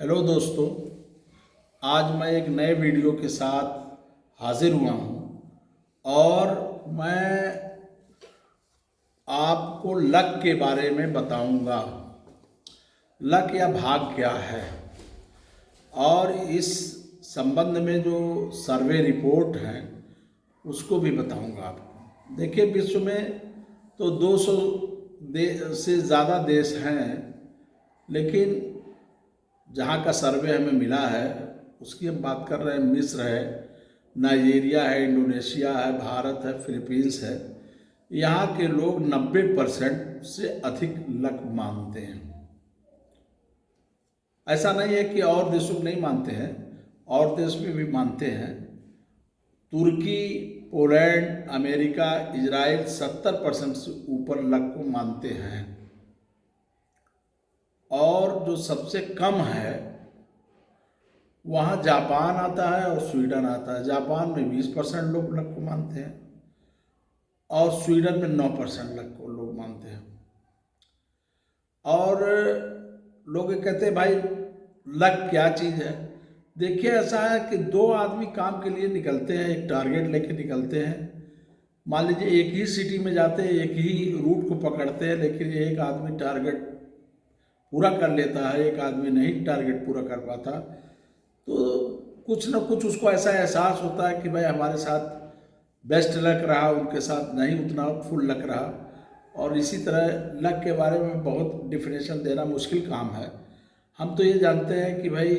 Hello दोस्तों, आज मैं एक नए वीडियो के साथ हाजिर हुआ हूँ और मैं आपको लक के बारे में बताऊंगा। लक या भाग क्या है और इस संबंध में जो सर्वे रिपोर्ट है उसको भी बताऊंगा आपको। देखिए, विश्व में तो 200 से ज़्यादा देश हैं, लेकिन जहाँ का सर्वे हमें मिला है उसकी हम बात कर रहे हैं। मिस्र है, नाइजीरिया है, इंडोनेशिया है, भारत है, फिलीपींस है। यहाँ के लोग 90% से अधिक लक मानते हैं। ऐसा नहीं है कि और देशों को नहीं मानते हैं, और देश में भी मानते हैं। तुर्की, पोलैंड, अमेरिका, इजराइल 70% से ऊपर लक को मानते हैं। और जो सबसे कम है वहाँ जापान आता है और स्वीडन आता है। जापान में 20% लोग लक को मानते हैं और स्वीडन में 9% लक को लोग मानते हैं। और लोग कहते हैं भाई लक क्या चीज़ है। देखिए, ऐसा है कि दो आदमी काम के लिए निकलते हैं, एक टारगेट लेके निकलते हैं। मान लीजिए एक ही सिटी में जाते हैं, एक ही रूट को पकड़ते हैं, लेकिन एक आदमी टारगेट पूरा कर लेता है, एक आदमी नहीं टारगेट पूरा कर पाता। तो कुछ ना कुछ उसको ऐसा एहसास होता है कि भाई हमारे साथ बेस्ट लक रहा, उनके साथ नहीं उतना फुल लक रहा। और इसी तरह लक के बारे में बहुत डिफिनेशन देना मुश्किल काम है। हम तो ये जानते हैं कि भाई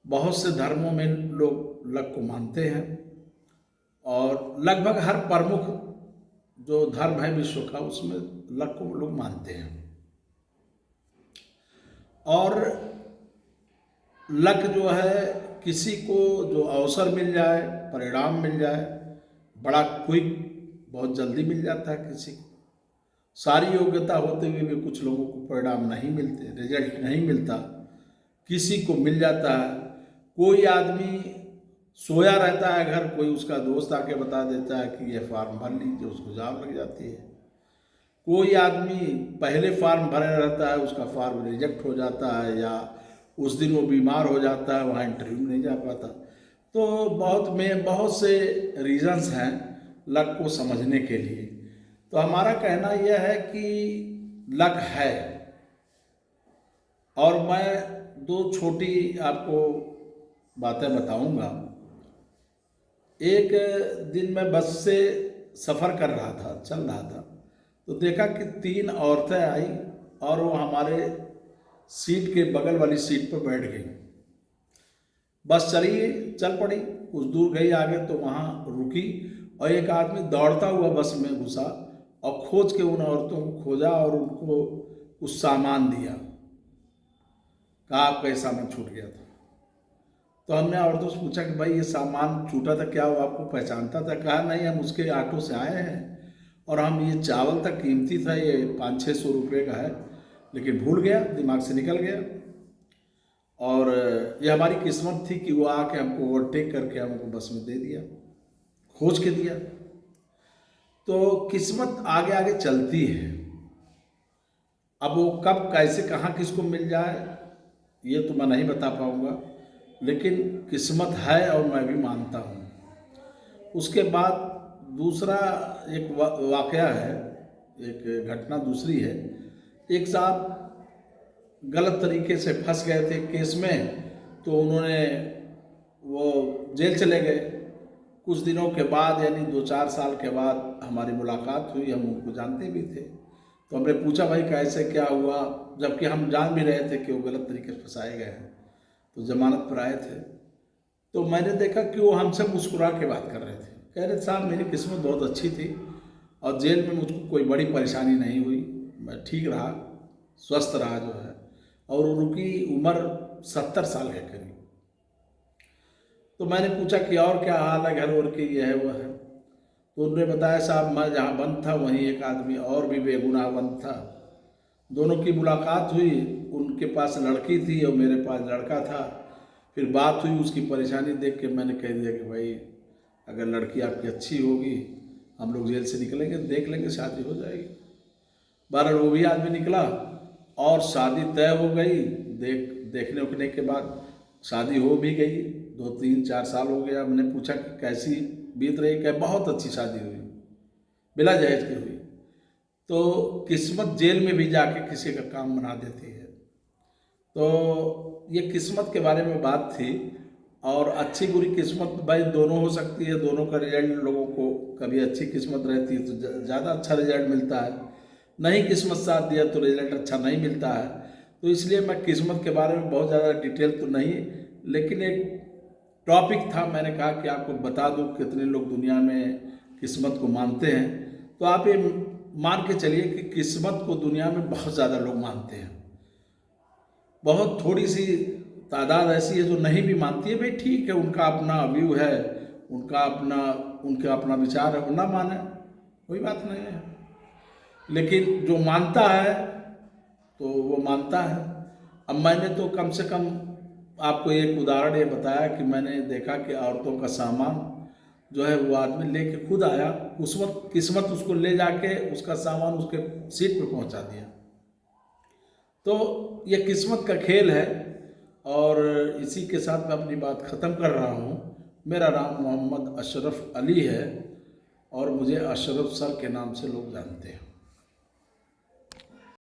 बहुत से धर्मों में लोग लक को मानते हैं और लगभग हर प्रमुख जो धर्म है विश्व का उसमें लक को लोग मानते हैं। और लक जो है, किसी को जो अवसर मिल जाए, परिणाम मिल जाए, बड़ा क्विक, बहुत जल्दी मिल जाता है। किसी को सारी योग्यता होते हुए भी कुछ लोगों को परिणाम नहीं मिलते, रिजल्ट नहीं मिलता, किसी को मिल जाता है। कोई आदमी सोया रहता है घर, कोई उसका दोस्त आके बता देता है कि ये फॉर्म भर लीजिए, उसको जॉब लग जाती है। कोई आदमी पहले फॉर्म भरा रहता है, उसका फॉर्म रिजेक्ट हो जाता है, या उस दिन वो बीमार हो जाता है, वहाँ इंटरव्यू नहीं जा पाता। तो बहुत से रीजंस हैं लक को समझने के लिए। तो हमारा कहना यह है कि लक है। और मैं दो छोटी आपको बातें बताऊंगा। एक दिन मैं बस से सफ़र कर रहा था, चल रहा था, तो देखा कि 3 औरतें आई और वो हमारे सीट के बगल वाली सीट पर बैठ गई। बस चल पड़ी, कुछ दूर गई आगे तो वहाँ रुकी और एक आदमी दौड़ता हुआ बस में घुसा और खोज के उन औरतों को खोजा और उनको कुछ सामान दिया। कहा आपका ये सामान छूट गया था। तो हमने औरतों से पूछा कि भाई ये सामान छूटा था, क्या वो आपको पहचानता था? कहा नहीं, हम उसके ऑटो से आए हैं और हम ये चावल तक कीमती था, ये 500-600 रुपये का है, लेकिन भूल गया, दिमाग से निकल गया। और ये हमारी किस्मत थी कि वो आके हमको ओवरटेक करके हमको बस में दे दिया, खोज के दिया। तो किस्मत आगे आगे चलती है। अब वो कब, कैसे, कहाँ किसको मिल जाए ये तो मैं नहीं बता पाऊँगा, लेकिन किस्मत है और मैं भी मानता हूँ। उसके बाद दूसरा एक वाकया है, एक घटना दूसरी है। एक साहब गलत तरीके से फंस गए थे केस में, तो उन्होंने वो जेल चले गए। कुछ दिनों के बाद, यानी 2-4 साल के बाद हमारी मुलाकात हुई, हम उनको जानते भी थे। तो हमने पूछा भाई कैसे क्या हुआ, जबकि हम जान भी रहे थे कि वो गलत तरीके से फंसाए गए हैं, तो जमानत पर आए थे। तो मैंने देखा कि वो हमसे मुस्कुरा के बात कर रहे थे। कह रहे साहब मेरी किस्मत बहुत अच्छी थी और जेल में मुझको कोई बड़ी परेशानी नहीं हुई, मैं ठीक रहा, स्वस्थ रहा जो है। और उनकी उम्र 70 साल है करीब। तो मैंने पूछा कि और क्या हाल है घर और के, ये है वो है। तो उन्होंने बताया साहब मैं जहाँ बंद था वहीं एक आदमी और भी बेगुनाह बंद था। दोनों की मुलाकात हुई, उनके पास लड़की थी और मेरे पास लड़का था। फिर बात हुई, उसकी परेशानी देख के मैंने कह दिया कि भाई अगर लड़की आपकी अच्छी होगी, हम लोग जेल से निकलेंगे, देख लेंगे, शादी हो जाएगी। बहरहाल वो भी आदमी निकला और शादी तय हो गई। देखने उखने के बाद शादी हो भी गई। 2 3 4 साल हो गया। मैंने पूछा कि कैसी बीत रही? क्या बहुत अच्छी शादी हुई, बिला दहेज की हुई। तो किस्मत जेल में भी जाके किसी का काम बना देती है। तो ये किस्मत के बारे में बात थी। और अच्छी बुरी किस्मत भाई दोनों हो सकती है। दोनों का रिजल्ट लोगों को, कभी अच्छी किस्मत रहती है तो ज़्यादा अच्छा रिजल्ट मिलता है, नहीं किस्मत साथ दिया तो रिजल्ट अच्छा नहीं मिलता है। तो इसलिए मैं किस्मत के बारे में बहुत ज़्यादा डिटेल तो नहीं, लेकिन एक टॉपिक था, मैंने कहा कि आपको बता दूं कितने लोग दुनिया में किस्मत को मानते हैं। तो आप ये मान के चलिए कि किस्मत को दुनिया में बहुत ज़्यादा लोग मानते हैं। बहुत थोड़ी सी तादाद ऐसी है जो नहीं भी मानती है। भाई ठीक है, उनका अपना व्यू है, उनका अपना विचार है, वो ना माने, कोई बात नहीं है। लेकिन जो मानता है तो वो मानता है। अब मैंने तो कम से कम आपको एक उदाहरण ये बताया कि मैंने देखा कि औरतों का सामान जो है वो आदमी लेके खुद आया, किस्मत उसको ले जाके उसका सामान उसके सीट पे पहुंचा दिया। तो ये किस्मत का खेल है। और इसी के साथ मैं अपनी बात ख़त्म कर रहा हूँ। मेरा नाम मोहम्मद अशरफ अली है और मुझे अशरफ सर के नाम से लोग जानते हैं।